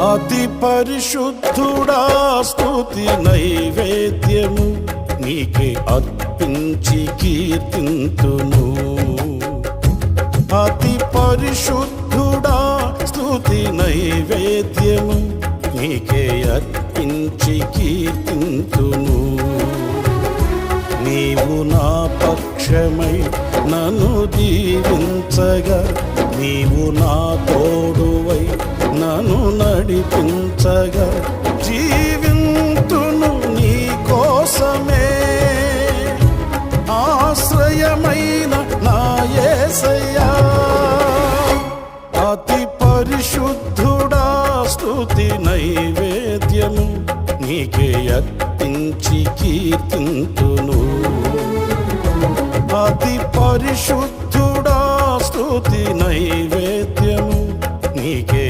అతి పరిశుద్ధుడా స్తుతి నైవేద్యము నీకే అర్పించి కీర్తింతును. అతి పరిశుద్ధుడా స్తుతి నైవేద్యము నీకే అర్పించి కీర్తింతును. నీవు నా పక్షమై నన్ను దీవించగా, నీవు నా తోడువై నన్ను నడిపించగా, జీవింతును నీ కోసమే. ఆశ్రయమైన నా యేసయ్యా, అతి పరిశుద్ధుడా స్తుతి నైవేద్యము నీకే అర్పించి కీర్తింతును. అతి పరిశుద్ధుడా స్తుతి నైవేద్యము నీకే